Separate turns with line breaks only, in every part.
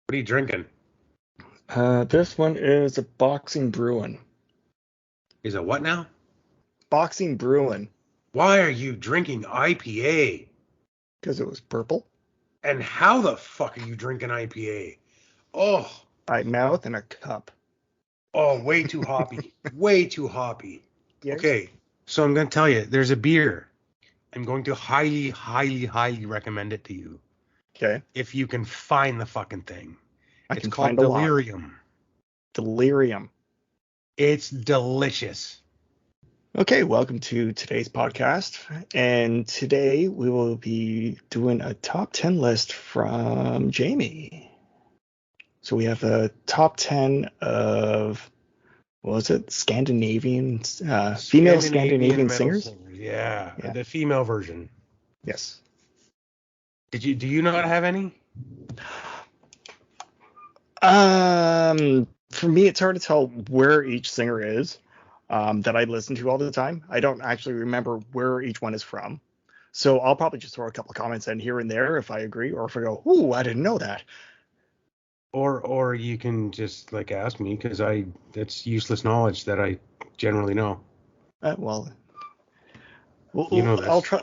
What are you drinking?
This one is a Boxing Bruin.
Is it what now?
Boxing Bruin,
Why are you drinking IPA?
because it was purple.
And how the fuck are you drinking IPA? Oh,
By mouth in a cup.
oh, way too hoppy. Way too hoppy.
Yes.
Okay, so I'm going to tell you, there's a beer. I'm going to highly, highly, highly recommend it to you.
Okay.
If you can find the fucking thing.
I
It's
can
called
find a lot.
Delirium.
Delirium.
It's delicious.
Okay, welcome to today's podcast. And today we will be doing a top 10 list from Jamie. So we have a top 10 of, what was it? Scandinavian, female Scandinavian
metal
singers?
singers. Yeah,
Yeah.
the female version.
Yes.
Do you not have any?
For me, it's hard to tell where each singer is that I listen to all the time. I don't actually remember where each one is from. So I'll probably just throw a couple of comments in here and there if I agree, or if I go, "Ooh, I didn't know that."
Or you can just like ask me because that's useless knowledge that I generally know.
Well,
You know
I'll
this.
try.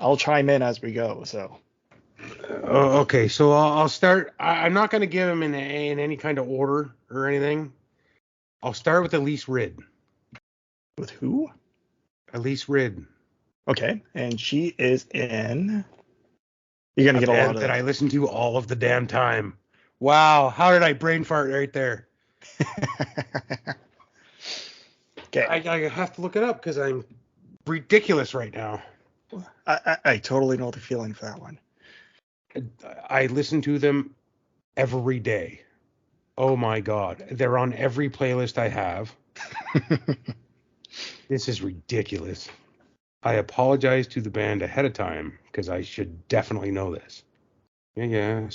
I'll chime in as we go. So
Okay, so I'll start. I'm not going to give them in any kind of order or anything. I'll start with Elise Rid.
with who?
Elise Rid.
Okay, and she is in. You're gonna
A
get a lot
band
of
that I
that.
listen to all of the damn time. Wow, how did I brain fart right there?
Okay,
I have to look it up because I'm ridiculous right now.
I totally know the feeling for that one.
I listen to them every day. Oh my God. They're on every playlist I have. This is ridiculous. I apologize to the band ahead of time because I should definitely know this. Yeah.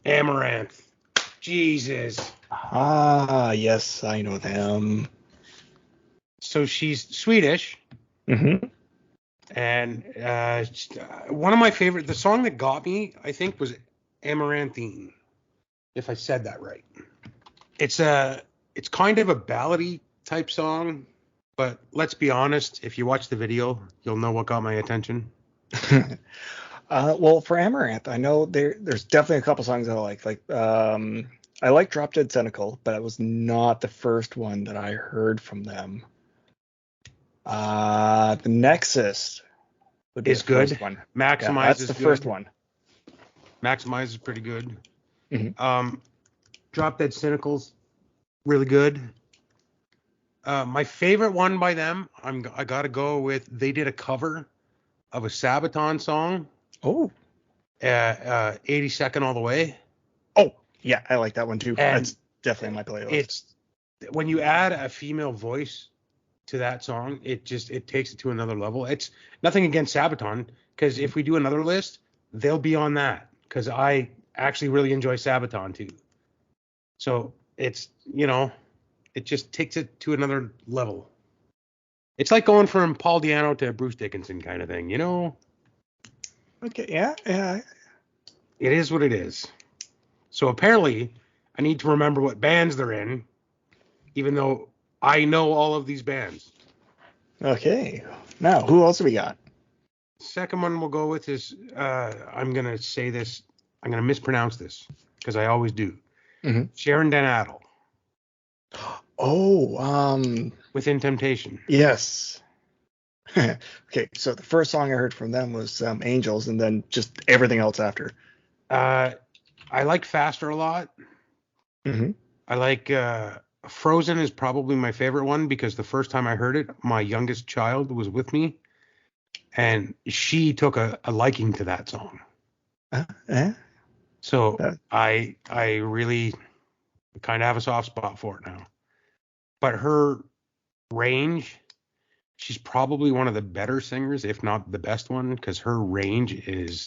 Amaranth. Jesus.
Yes, I know them.
So she's Swedish.
Mm-hmm.
And one of my favorite, the song that got me, I think, was Amaranthine, if I said that right. It's kind of a ballady type song, but let's be honest, if you watch the video, you'll know what got my attention.
Well, for Amaranth, I know there's definitely a couple songs I like. I like Drop Dead Cynical, but it was not the first one that I heard from them. The Nexus would be
Is
the first
good.
one. Yeah,
Maximize
that's
is
the first
good.
one.
Maximize is pretty good.
Mhm.
Drop Dead Cynical's really good. My favorite one by them, I gotta go with. They did a cover of a Sabaton song,
Oh,
82nd All the Way,
oh, yeah, I like that one too.
and
That's definitely on my playlist.
it's when you add a female voice to that song, it takes it to another level. It's nothing against Sabaton, because if we do another list, they'll be on that, because I actually really enjoy Sabaton too. So it just takes it to another level. It's like going from Paul Di'Anno to Bruce Dickinson kind of thing,
Okay, yeah, yeah.
It is what it is. So apparently, I need to remember what bands they're in, even though I know all of these bands.
Okay. Now, who else have we got?
Second one we'll go with is I'm gonna say this. I'm gonna mispronounce this because I always do.
Mm-hmm.
Sharon Dan Adel,
Oh,
Within Temptation.
yes. Okay, so the first song I heard from them was Angels, and then just everything else after.
I like Faster a lot.
Mm-hmm.
I like Frozen is probably my favorite one because the first time I heard it, my youngest child was with me, and she took a liking to that song.
Eh?
So
Uh,
I really kind of have a soft spot for it now. But her range, she's probably one of the better singers, if not the best one, because her range is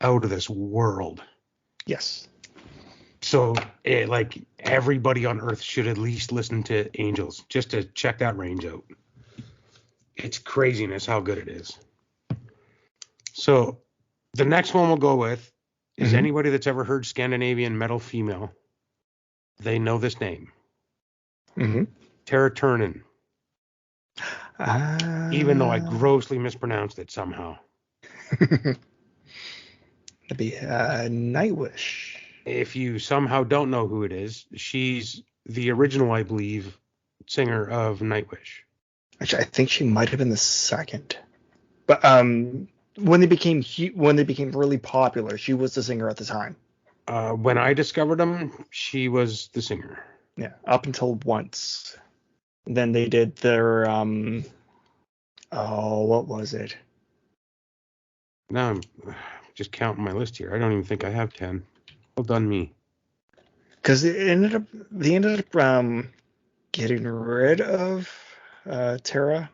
out of this world.
yes.
So like everybody on earth should at least listen to Angels just to check that range out. It's craziness how good it is. So the next one we'll go with is anybody that's ever heard Scandinavian metal female, they know this name. Tara Turnen. Even though I grossly mispronounced it somehow.
That'd be Nightwish.
If you somehow don't know who it is, she's the original, I believe, singer of Nightwish.
Actually, I think she might have been the second. But when they became really popular, she was the singer at the time.
When I discovered them, she was the singer.
Yeah, up until once. Then they did their what was it?
Now I'm just counting my list here. I don't even think I have 10. Well done, me.
Because they ended up getting rid of Tara.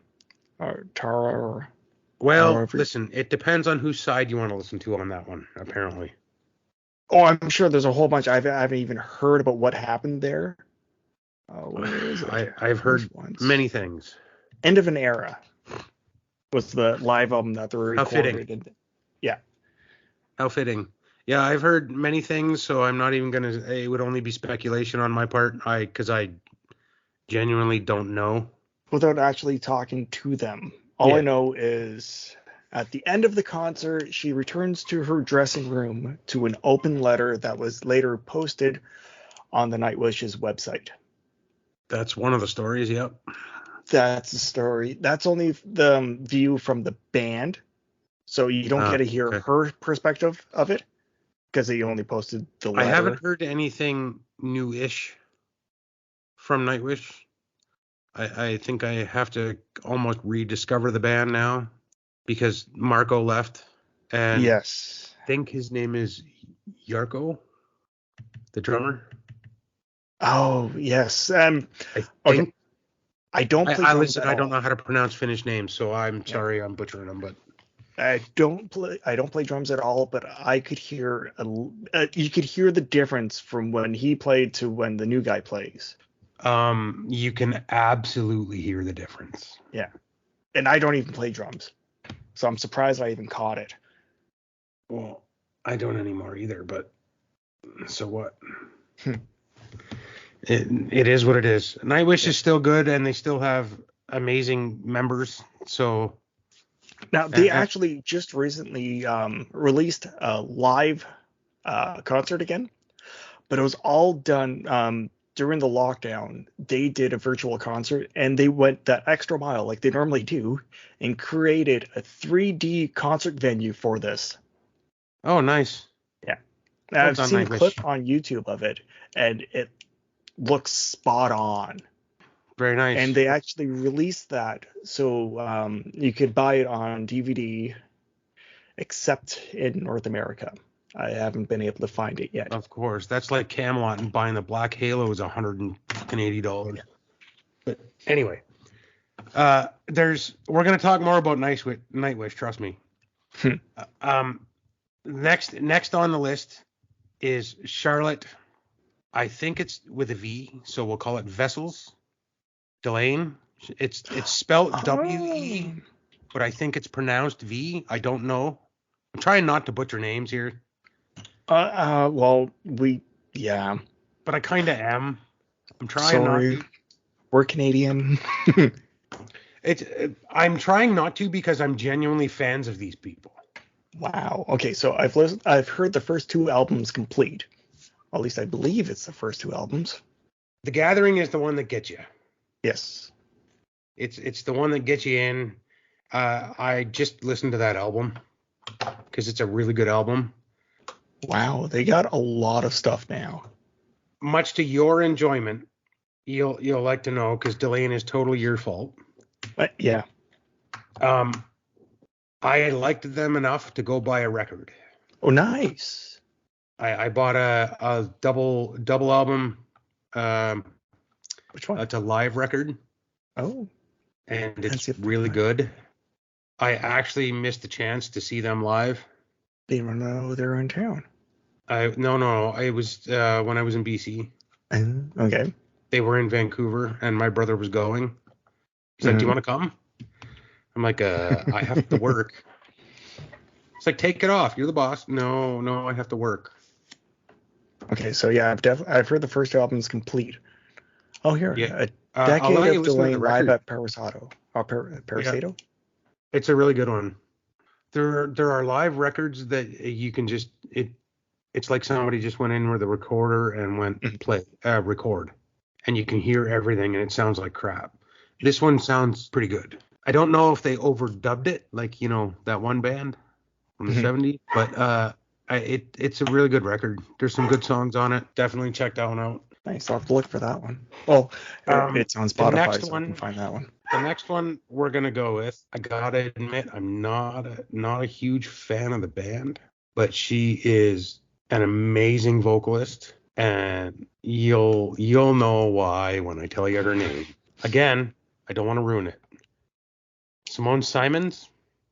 Well, listen, it depends on whose side you want to listen to on that one, apparently.
Oh, I'm sure there's a whole bunch. I haven't even heard about what happened there. Where is it?
I've heard many things.
End of an Era was the live album that they recorded.
How fitting.
Yeah.
How fitting. Yeah, I've heard many things, so I'm not even going to... It would only be speculation on my part, because I genuinely don't know.
Without actually talking to them. All I know is at the end of the concert, she returns to her dressing room to an open letter that was later posted on the Nightwish's website.
That's one of the stories, yep.
That's the story. That's only the view from the band, so you don't get to hear her perspective of it, because they only posted the letter.
I haven't heard anything new-ish from Nightwish. I think I have to almost rediscover the band now, because Marco left, and
yes,
I think his name is Jarko, the drummer.
Oh yes.
I think.
I don't play drums at all.
I don't know how to pronounce Finnish names, so I'm sorry I'm butchering them, but
I don't play drums at all, but I could hear you could hear the difference from when he played to when the new guy plays.
You can absolutely hear the difference.
Yeah. And I don't even play drums. So I'm surprised I even caught it.
Well, I don't anymore either, but so what? It is what it is. Nightwish is still good, and they still have amazing members. So
now they actually just recently released a live concert again, but it was all done during the lockdown. They did a virtual concert, and they went that extra mile like they normally do and created a 3D concert venue for this.
Oh, nice.
Yeah. Now, I've seen a clip on YouTube of it, and it looks spot on.
Very nice.
And they actually released that, so you could buy it on DVD, except in North America. I haven't been able to find it yet.
Of course, that's like Camelot and buying the Black Halo is $180. Yeah. But anyway, we're gonna talk more about Nightwish. Trust me. Next on the list is Charlotte. I think it's with a V, so we'll call it Vessels. Delane. It's spelled W-E, but I think it's pronounced V. I don't know. I'm trying not to butcher names here.
But
I kind of am. I'm trying not to.
We're Canadian.
I'm trying not to because I'm genuinely fans of these people.
Wow. Okay, so I've heard the first two albums complete. At least I believe it's the first two albums.
The Gathering is the one that gets you.
Yes.
It's the one that gets you in. I just listened to that album because it's a really good album.
Wow, they got a lot of stuff now.
Much to your enjoyment, you'll like to know, because Delane is totally your fault.
Yeah.
I liked them enough to go buy a record.
Oh, nice.
I bought a double album.
Which one?
It's a live record.
Oh.
And it's really good. I actually missed the chance to see them live.
They didn't know they were in town.
No. It was when I was in BC.
Okay.
They were in Vancouver, and my brother was going. He's like, "Do you want to come?" I'm like, "I have to work." It's like, take it off. You're the boss. No, I have to work.
Okay, so yeah, I've heard the first album's complete. Oh, here,
Yeah.
a
I'll
decade
let you
of
listen to the
delaying live
record.
at Parasado.
Yeah,
Parasado?
it's a really good one. There are live records that you can just it's like somebody just went in with a recorder and went play record, and you can hear everything and it sounds like crap. This one sounds pretty good. I don't know if they overdubbed it like that one band from the 70s, but it's a really good record. There's some good songs on it. Definitely check that one out.
Nice. I'll have to look for that one. Well, it's on
The
Spotify,
next
so I can
one,
find that one.
the next one we're gonna go with. I gotta admit, I'm not a huge fan of the band, but she is an amazing vocalist, and you'll know why when I tell you her name. Again, I don't want to ruin it. Simone Simons,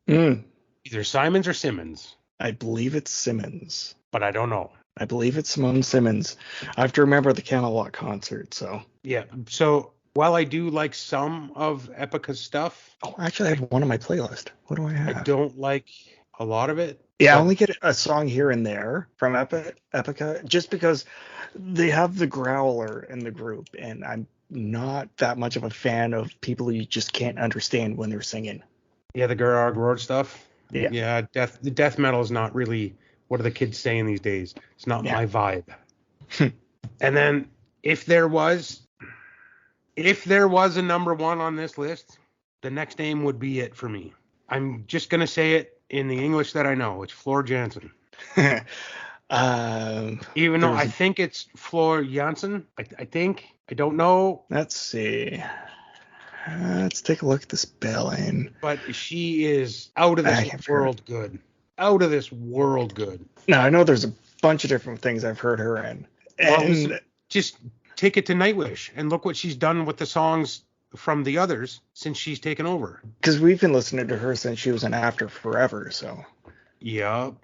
either Simons or Simmons,
I believe it's Simmons.
but I don't know.
I believe it's Simone Simmons. I have to remember the Camelot concert, so.
Yeah. So while I do like some of Epica's stuff,
Oh, actually, I have one on my playlist. What do I
I
have?
don't like a lot of it.
Yeah, I
But
only get a song here and there from Epica, just because they have the growler in the group, and I'm not that much of a fan of people who you just can't understand when they're singing.
yeah, the Gerard Road stuff.
Yeah.
Yeah, the death metal is not really what are the kids saying these days. It's not
Yeah.
my vibe. And then if there was a number one on this list, the next name would be it for me. I'm just gonna say it in the English that I know. It's Floor Jansen. Even though I think it's Floor Jansen. I think. I don't know.
Let's see. Let's take a look at the spelling.
But she is out of this world good. Out of this world good.
Now, I know there's a bunch of different things I've heard her in.
And just take it to Nightwish and look what she's done with the songs from the others since she's taken over.
Because we've been listening to her since she was in After Forever, so.
Yep.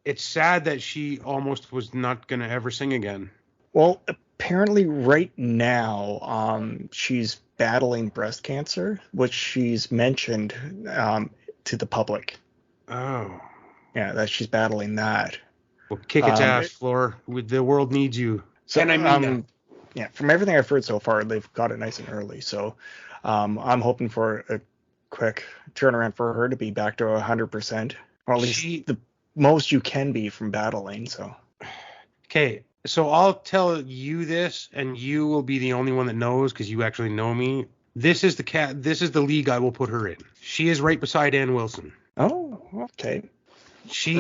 It's sad that she almost was not going to ever sing again.
Well, apparently right now, she's battling breast cancer, which she's mentioned to the public.
Oh.
Yeah, that she's battling that.
Well, kick its ass, Floor. The world needs you.
So,
and I mean that.
Yeah, from everything I've heard so far, they've got it nice and early. So I'm hoping for a quick turnaround for her to be back to 100%, or at least the most you can be from battling. So.
Okay, so I'll tell you this, and you will be the only one that knows because you actually know me. This is the league I will put her in. She is right beside Ann Wilson.
Oh, okay.
She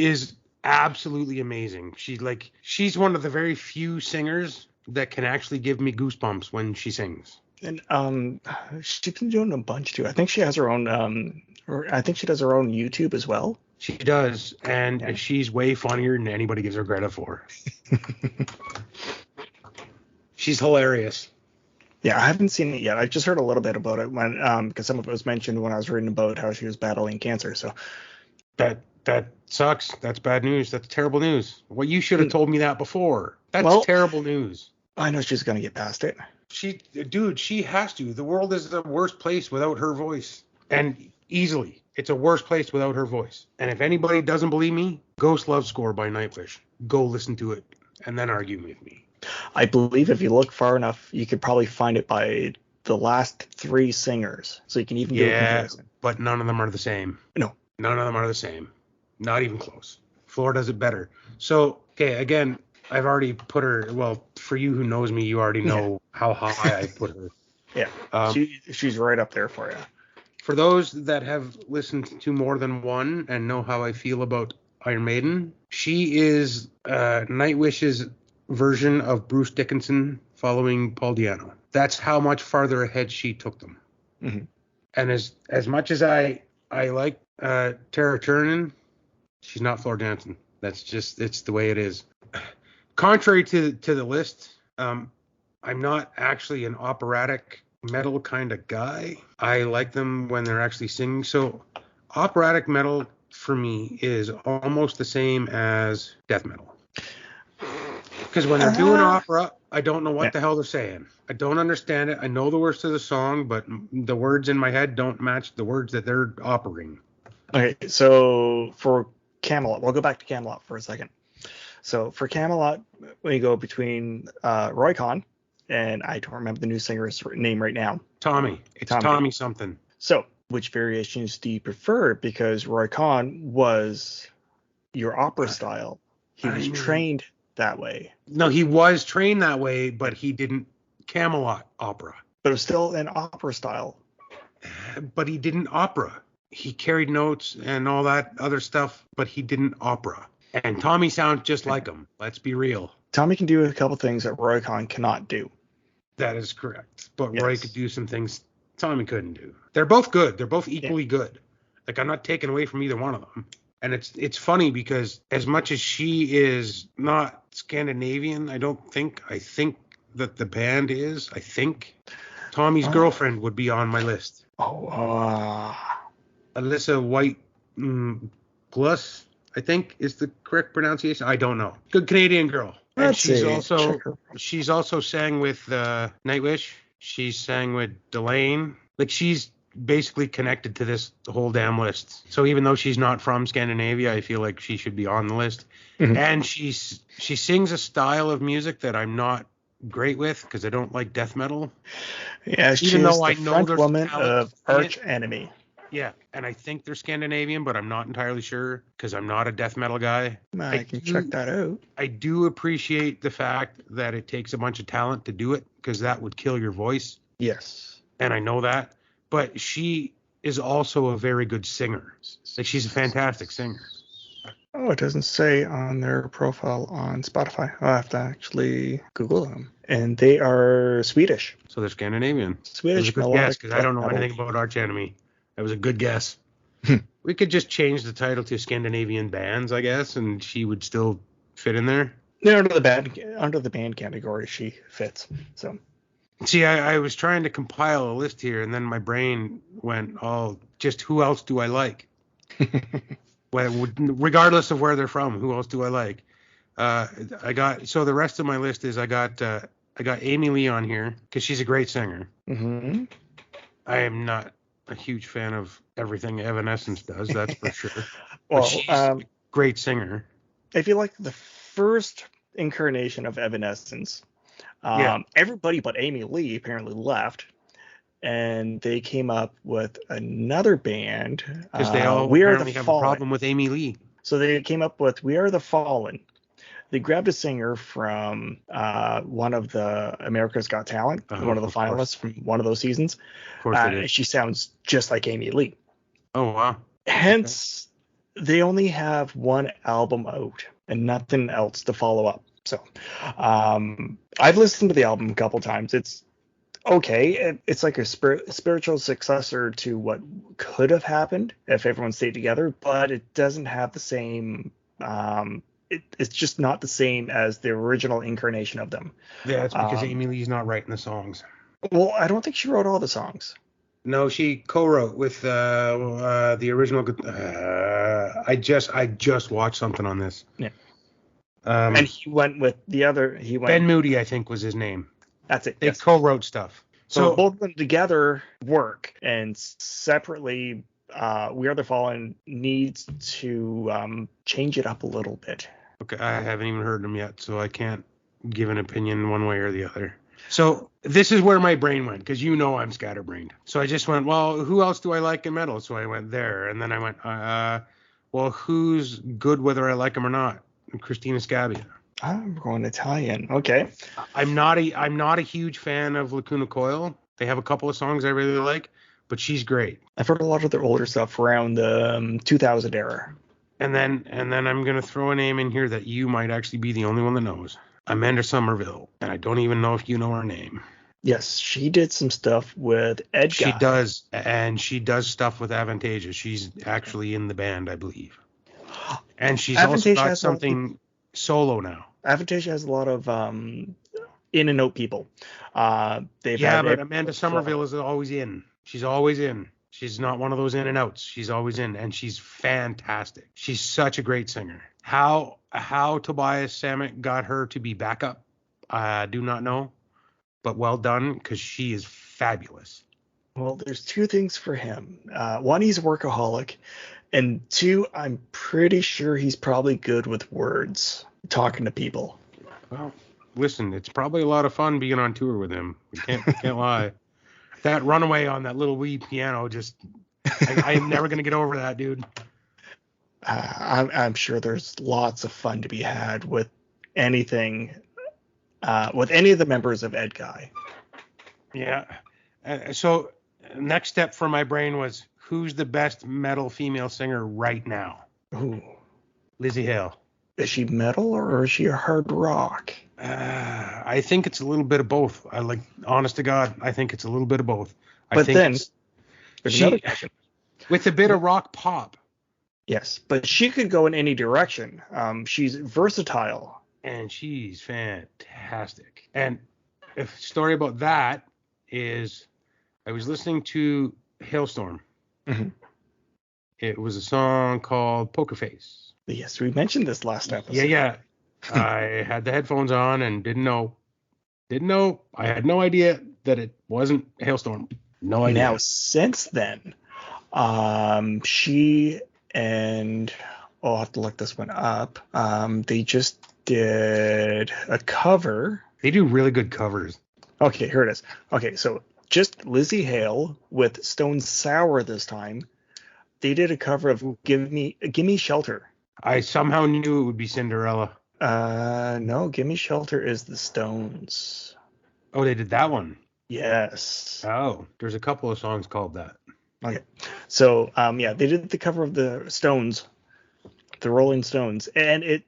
is absolutely amazing. She's one of the very few singers that can actually give me goosebumps when she sings.
And she's been doing a bunch too. I think she has her own I think she does her own YouTube as well.
She does, and she's way funnier than anybody gives her credit for. She's hilarious.
Yeah, I haven't seen it yet. I just heard a little bit about it when because some of it was mentioned when I was reading about how she was battling cancer. So
that sucks. That's bad news. That's terrible news. Well, you should have told me that before. That's terrible news.
I know she's gonna get past it.
She has to. The world is the worst place without her voice, and easily, it's a worse place without her voice. And if anybody doesn't believe me, Ghost Love Score by Nightwish. Go listen to it, and then argue with me.
I believe if you look far enough, you could probably find it by the last 3 singers. So you can even do a comparison.
But none of them are the same.
No.
None of them are the same. Not even close. Floor does it better. So, okay, again, I've already put her, well, for you who knows me, you already know how high I put her.
Yeah, she's right up there for you.
For those that have listened to more than one and know how I feel about Iron Maiden, she is Nightwish's version of Bruce Dickinson following Paul Di'Anno. That's how much farther ahead she took them.
Mm-hmm.
And as much as I like Tara Turner, she's not Floor Jansen. It's the way it is. Contrary to the list, I'm not actually an operatic metal kind of guy. I like them when they're actually singing. So operatic metal for me is almost the same as death metal. Because when they're doing opera, I don't know what
Yeah.
the hell they're saying. I don't understand it. I know the words to the song, but the words in my head don't match the words that they're operating.
Okay, so for Camelot, we'll go back to Camelot for a second. So for Camelot, we go between Roy Khan, and I don't remember the new singer's name right now.
Tommy. It's Tommy something.
So which variations do you prefer? Because Roy Khan was your opera style. He was trained that way.
No, he was trained that way, but he didn't Camelot opera.
But it was still an opera style.
But he didn't opera. He carried notes and all that other stuff, but he didn't opera. And Tommy sounds just like him. Let's be real.
Tommy can do a couple things that Roy Khan cannot do.
That is correct. But Roy could do some things Tommy couldn't do. They're both good. They're both equally good. Like, I'm not taking away from either one of them. And it's funny because as much as she is not Scandinavian, I think that the band is. I think Tommy's girlfriend would be on my list. Alyssa White Gluss, I think is the correct pronunciation. I don't know. Good Canadian girl. And she's also sang with Nightwish. She's sang with Delane. Like, she's basically connected to this whole damn list. So even though she's not from Scandinavia, I feel like she should be on the list. Mm-hmm. And she sings a style of music that I'm not great with because I don't like death metal.
Yeah, she's the front woman of Arch Enemy.
Yeah, and I think they're Scandinavian, but I'm not entirely sure because I'm not a death metal guy.
I can check that out.
I do appreciate the fact that it takes a bunch of talent to do it because that would kill your voice.
Yes.
And I know that. But she is also a very good singer. Like, she's a fantastic singer.
Oh, it doesn't say on their profile on Spotify. I'll have to actually Google them. And they are Swedish.
So they're Scandinavian.
Swedish.
It was a good guess because I don't know anything about Arch Enemy. That was a good guess. We could just change the title to Scandinavian bands, I guess, and she would still fit in there.
No, under the band category, she fits. So.
See, I was trying to compile a list here, and then my brain went, just who else do I like? Well, regardless of where they're from, who else do I like? So the rest of my list is I got Amy Lee on here because she's a great singer.
Mm-hmm.
I am not a huge fan of everything Evanescence does, that's for sure.
Well,
but she's a great singer.
If you like the first incarnation of Evanescence, everybody but Amy Lee apparently left, and they came up with another band.
Because they all apparently have a problem with Amy Lee.
So they came up with We Are the Fallen. They grabbed a singer from one of the America's Got Talent, one of the finalists from one of those seasons.
Of course they did.
She sounds just like Amy Lee.
Oh, wow.
Hence, they only have one album out and nothing else to follow up. So I've listened to the album a couple times. It's okay. It's like a spiritual successor to what could have happened if everyone stayed together, but it doesn't have the same it's just not the same as the original incarnation of them.
Yeah, it's because Amy Lee's not writing the songs.
Well, I don't think she wrote all the songs.
No, she co-wrote with the original. I just watched something on this.
Yeah. And he went with the other.
Ben Moody, I think, was his name.
That's it.
They co-wrote stuff.
So both of them together work, and separately, We Are the Fallen needs to change it up a little bit.
Okay, I haven't even heard them yet, so I can't give an opinion one way or the other. So this is where my brain went, because I'm scatterbrained. So I just went, well, who else do I like in metal? So I went there, and then I went, well, who's good whether I like them or not? Christina Scabbia.
I'm going Italian. Okay.
I'm not a huge fan of Lacuna Coil. They have a couple of songs I really like, but she's great.
I've heard a lot of their older stuff around the 2000 era.
And then I'm gonna throw a name in here that you might actually be the only one that knows. Amanda Somerville, and I don't even know if you know her name.
Yes, she did some stuff with Ed Guy.
She does, and she does stuff with Avantasia. She's actually in the band, I believe. And she's also got something solo now.
Avantasia has a lot of in and out people. But
Amanda Somerville is always in. She's always in. She's not one of those in and outs. She's always in, and she's fantastic. She's such a great singer. How How Tobias Sammet got her to be backup, I do not know. But well done, because she is fabulous.
Well, there's two things for him. One, he's a workaholic, and two, I'm pretty sure he's probably good with words, talking to people.
Well, listen, it's probably a lot of fun being on tour with him. We can't lie. That runaway on that little wee piano, I am never gonna get over that, dude.
I'm sure there's lots of fun to be had with anything, with any of the members of Ed Guy.
Yeah. So next step for my brain was, who's the best metal female singer right now?
Ooh.
Lizzie Hale.
Is she metal or is she a hard rock?
I think it's a little bit of both. Honest to God, I think it's a little bit of both.
But then there's another question.
With a bit of rock pop.
Yes, but she could go in any direction. She's versatile.
And she's fantastic. And a story about that is, I was listening to Hailstorm.
Mm-hmm.
It was a song called Poker Face.
Yes, we mentioned this last episode.
Yeah. I had the headphones on and didn't know. I had no idea that it wasn't Hailstorm. No idea.
Now, since then, she and I'll have to look this one up. They just did a cover.
They do really good covers.
Okay, here it is. Okay, so just Lizzie Hale with Stone Sour this time. They did a cover of Gimme Shelter.
I somehow knew it would be Cinderella.
No, Gimme Shelter is the Stones.
Oh, they did that one.
Yes.
Oh, there's a couple of songs called that.
Okay. So, they did the cover of the Stones, the Rolling Stones, and it,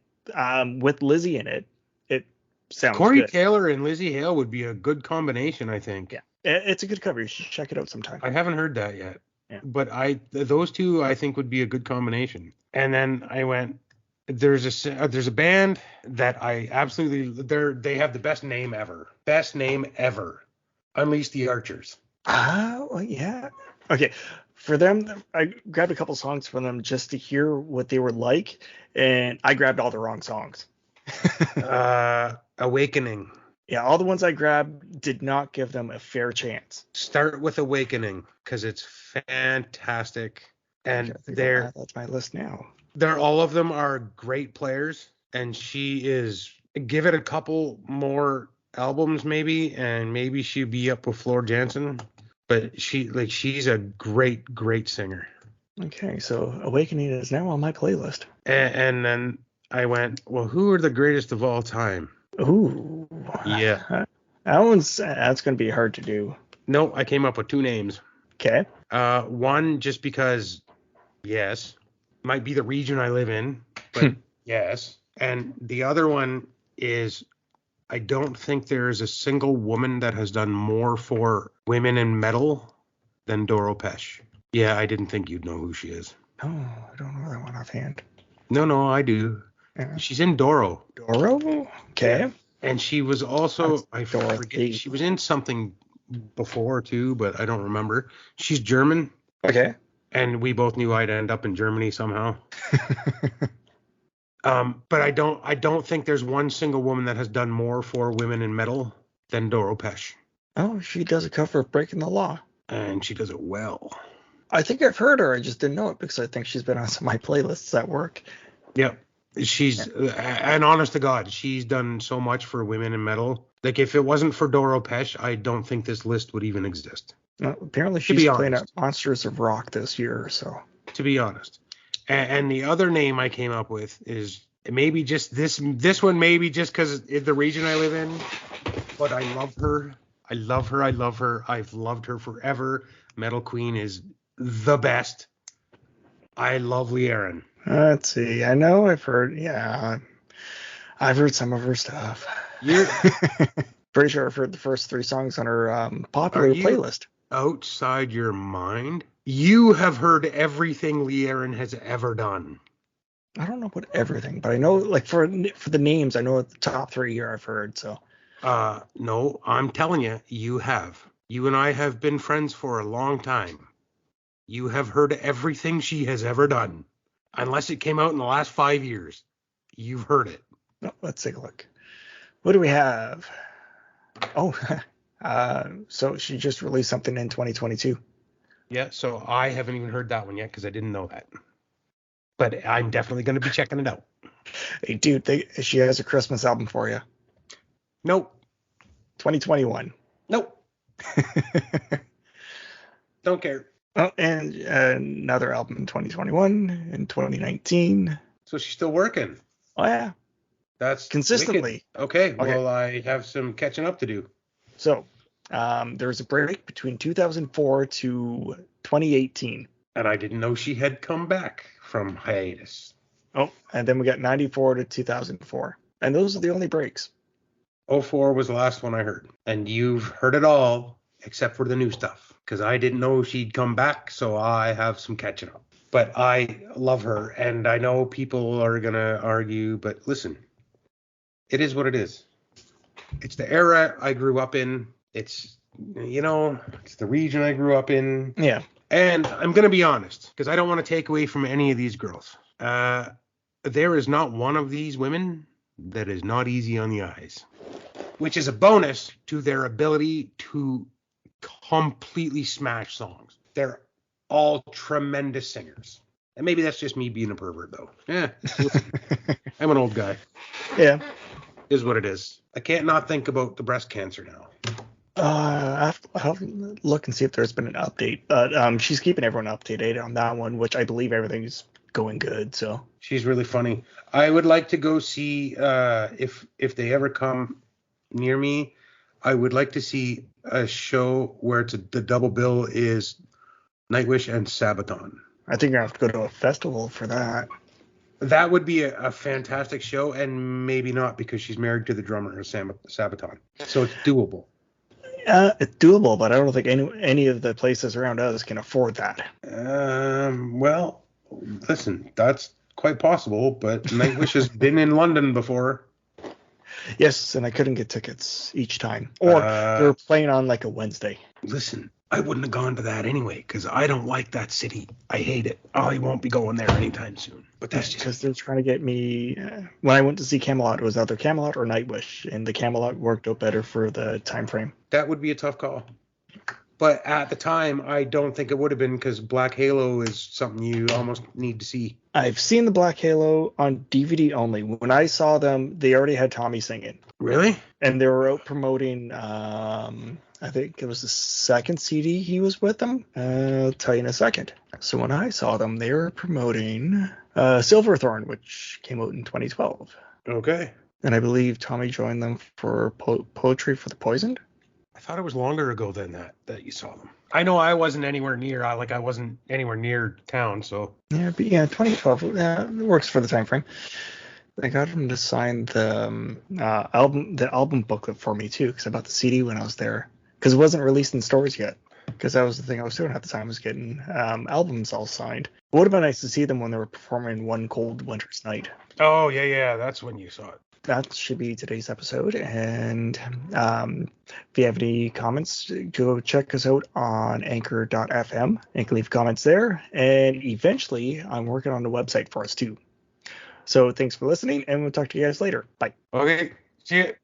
with Lizzie in it, it sounds
Corey
good.
Taylor and Lizzie Hale would be a good combination, I think.
Yeah. It's a good cover. You should check it out sometime.
I haven't heard that yet.
Yeah.
But those two, I think, would be a good combination. And then I went, there's a band that I absolutely, they have the best name ever. Best name ever. Unleash the Archers.
Well, yeah. Okay. For them, I grabbed a couple songs from them just to hear what they were like, and I grabbed all the wrong songs.
Awakening.
Yeah, all the ones I grabbed did not give them a fair chance.
Start with Awakening, because it's fantastic. And
that's my list now.
All of them are great players, and she is, give it a couple more albums maybe, and maybe she'd be up with Floor Jansen. But she's a great singer.
Okay, so Awakening is now on my playlist.
And then I went, well, who are the greatest of all time?
Ooh.
Yeah.
That's going to be hard to do.
No, I came up with two names.
Okay.
One, just because, yes, might be the region I live in, but yes. And the other one is, I don't think there is a single woman that has done more for women in metal than Doro Pesch. Yeah, I didn't think you'd know who she is.
Oh, I don't know that one offhand.
No, I do. Yeah. She's in Doro.
Doro? Okay.
Yeah. And she was also, I forget, she was in something before too, but I don't remember. She's German.
Okay.
And we both knew I'd end up in Germany somehow. But I don't think there's one single woman that has done more for women in metal than Doro Pesch.
Oh, she does a cover of Breaking the Law.
And she does it well.
I think I've heard her. I just didn't know it because I think she's been on some of my playlists at work.
Yep. And honest to God, she's done so much for women in metal. Like, if it wasn't for Doro Pesch, I don't think this list would even exist.
Well, apparently she's playing at Monsters of Rock this year, so. To
be honest. And the other name I came up with is maybe just this one, maybe just because it's the region I live in, but I love her. I love her. I've loved her forever. Metal Queen is the best. I love Lee Aaron.
Let's see. I know I've heard some of her stuff.
You're
pretty sure I've heard the first three songs on her popular playlist.
Outside your mind? You have heard everything Lee Aaron has ever done.
I don't know about everything, but I know, like, for the names, I know the top three here I've heard, so.
No, I'm telling you, you have. You and I have been friends for a long time. You have heard everything she has ever done. Unless it came out in the last 5 years. You've heard it.
No, let's take a look. What do we have? Oh, so she just released something in 2022.
Yeah, so I haven't even heard that one yet because I didn't know that. But I'm definitely going to be checking it out.
Hey, dude, she has a Christmas album for you.
Nope.
2021.
Nope. Don't care.
Oh, and another album in 2021 and 2019.
So she's still working.
Oh, yeah.
That's
consistently.
Wicked. Okay, well, I have some catching up to do.
So, there was a break between 2004 to 2018.
And I didn't know she had come back from hiatus.
Oh, and then we got 94 to 2004. And those are the only breaks.
04 was the last one I heard. And you've heard it all except for the new stuff. Because I didn't know she'd come back, so I have some catching up. But I love her, and I know people are going to argue, but listen, it is what it is. It's the era I grew up in. It's, it's the region I grew up in.
Yeah.
And I'm going to be honest, because I don't want to take away from any of these girls. There is not one of these women that is not easy on the eyes, which is a bonus to their ability to completely smash songs. They're all tremendous singers. And maybe that's just me being a pervert, though. Yeah, I'm an old guy.
Yeah.
Is what it is. I can't not think about the breast cancer now.
I'll have to look and see if there's been an update. But she's keeping everyone updated on that one, which I believe everything's going good. So
she's really funny. I would like to go see if they ever come near me. I would like to see a show where the double bill is Nightwish and Sabaton.
I think you're gonna have to go to a festival for that.
That would be a fantastic show, and maybe not because she's married to the drummer of Sabaton. So it's doable.
It's doable, but I don't think any of the places around us can afford that.
Well, listen, that's quite possible, but Nightwish has been in London before.
Yes, and I couldn't get tickets each time. Or they were playing on like a Wednesday.
Listen, I wouldn't have gone to that anyway, because I don't like that city. I hate it. I won't be going there anytime soon. But that's just
because they're trying to get me. When I went to see Camelot, it was either Camelot or Nightwish, and the Camelot worked out better for the time frame.
That would be a tough call. But at the time, I don't think it would have been, because Black Halo is something you almost need to see.
I've seen the Black Halo on DVD only. When I saw them, they already had Tommy singing.
Really?
And they were out promoting, I think it was the second CD he was with them. I'll tell you in a second. So when I saw them, they were promoting Silverthorn, which came out in 2012.
Okay.
And I believe Tommy joined them for Poetry for the Poisoned.
I thought it was longer ago than that you saw them. I know I wasn't anywhere near. I wasn't anywhere near town, so.
Yeah, but 2012 it works for the time frame. I got him to sign the album booklet for me too, because I bought the CD when I was there, because it wasn't released in stores yet. Because that was the thing I was doing at the time, was getting albums all signed. It would have been nice to see them when they were performing One Cold Winter's Night.
Oh yeah, that's when you saw it.
That should be today's episode. And if you have any comments, go check us out on anchor.fm and can leave comments there. And eventually, I'm working on the website for us too. So thanks for listening, and we'll talk to you guys later. Bye.
Okay. See you.